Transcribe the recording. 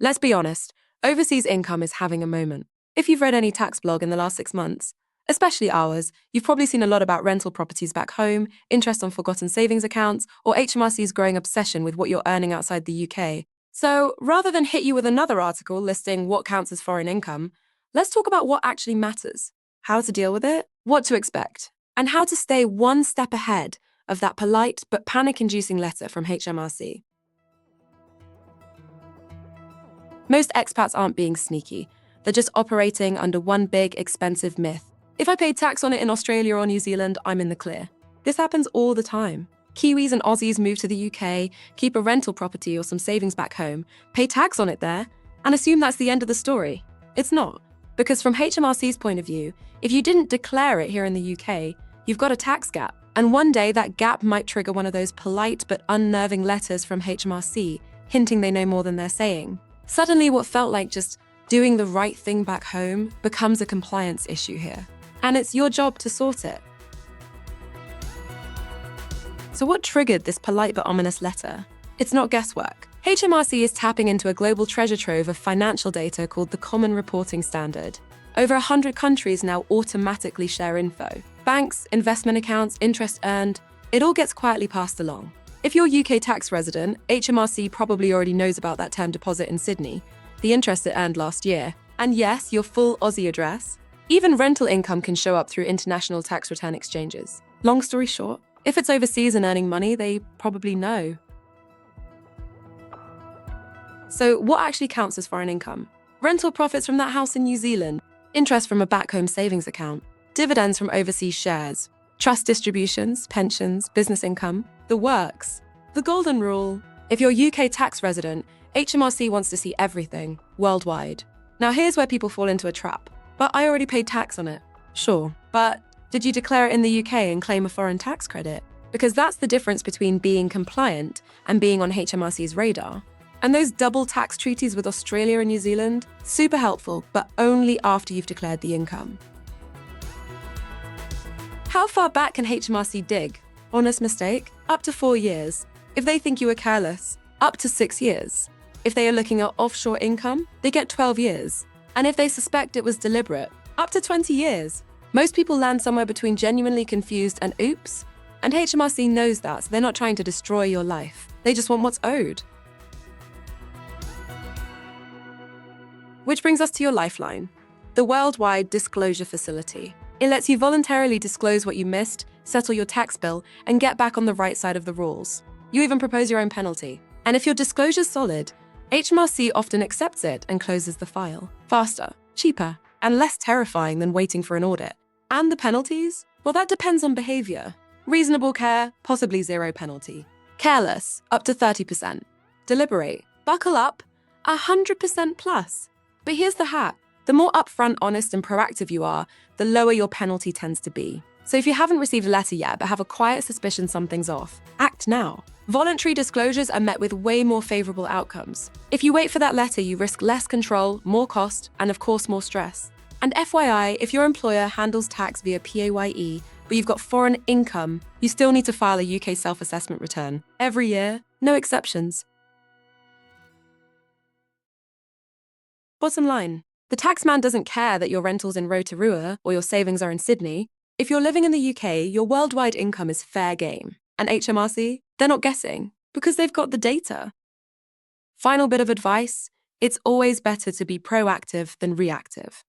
Let's be honest, overseas income is having a moment. If you've read any tax blog in the last 6 months, especially ours, you've probably seen a lot about rental properties back home, interest on forgotten savings accounts, or HMRC's growing obsession with what you're earning outside the UK. So rather than hit you with another article listing what counts as foreign income, let's talk about what actually matters, how to deal with it, what to expect, and how to stay one step ahead of that polite but panic-inducing letter from HMRC. Most expats aren't being sneaky. They're just operating under one big, expensive myth. If I paid tax on it in Australia or New Zealand, I'm in the clear. This happens all the time. Kiwis and Aussies move to the UK, keep a rental property or some savings back home, pay tax on it there, and assume that's the end of the story. It's not. Because from HMRC's point of view, if you didn't declare it here in the UK, you've got a tax gap. And one day that gap might trigger one of those polite but unnerving letters from HMRC, hinting they know more than they're saying. Suddenly, what felt like just doing the right thing back home becomes a compliance issue here. And it's your job to sort it. So what triggered this polite but ominous letter? It's not guesswork. HMRC is tapping into a global treasure trove of financial data called the Common Reporting Standard. Over 100 countries now automatically share info. Banks, investment accounts, interest earned, it all gets quietly passed along. If you're a UK tax resident, HMRC probably already knows about that term deposit in Sydney, the interest it earned last year, and yes, your full Aussie address. Even rental income can show up through international tax return exchanges. Long story short, if it's overseas and earning money, they probably know. So what actually counts as foreign income? Rental profits from that house in New Zealand, interest from a back home savings account, dividends from overseas shares, trust distributions, pensions, business income, the works. The golden rule: if you're a UK tax resident, HMRC wants to see everything, worldwide. Now here's where people fall into a trap. But I already paid tax on it. Sure, but did you declare it in the UK and claim a foreign tax credit? Because that's the difference between being compliant and being on HMRC's radar. And those double tax treaties with Australia and New Zealand, super helpful, but only after you've declared the income. How far back can HMRC dig? Honest mistake? Up to 4 years. If they think you were careless, up to 6 years. If they are looking at offshore income, they get 12 years. And if they suspect it was deliberate, up to 20 years. Most people land somewhere between genuinely confused and oops. And HMRC knows that, so they're not trying to destroy your life. They just want what's owed. Which brings us to your lifeline, the Worldwide Disclosure Facility. It lets you voluntarily disclose what you missed, settle your tax bill, and get back on the right side of the rules. You even propose your own penalty. And if your disclosure's solid, HMRC often accepts it and closes the file. Faster, cheaper, and less terrifying than waiting for an audit. And the penalties? Well, that depends on behavior. Reasonable care, possibly zero penalty. Careless, up to 30%. Deliberate, buckle up, 100% plus. But here's the hack. The more upfront, honest, and proactive you are, the lower your penalty tends to be. So if you haven't received a letter yet but have a quiet suspicion something's off, act now. Voluntary disclosures are met with way more favorable outcomes. If you wait for that letter, you risk less control, more cost, and of course more stress. And FYI, if your employer handles tax via PAYE, but you've got foreign income, you still need to file a UK self-assessment return. Every year, no exceptions. Bottom line, the taxman doesn't care that your rental's in Rotorua or your savings are in Sydney. If you're living in the UK, your worldwide income is fair game. And HMRC, they're not guessing, because they've got the data. Final bit of advice, it's always better to be proactive than reactive.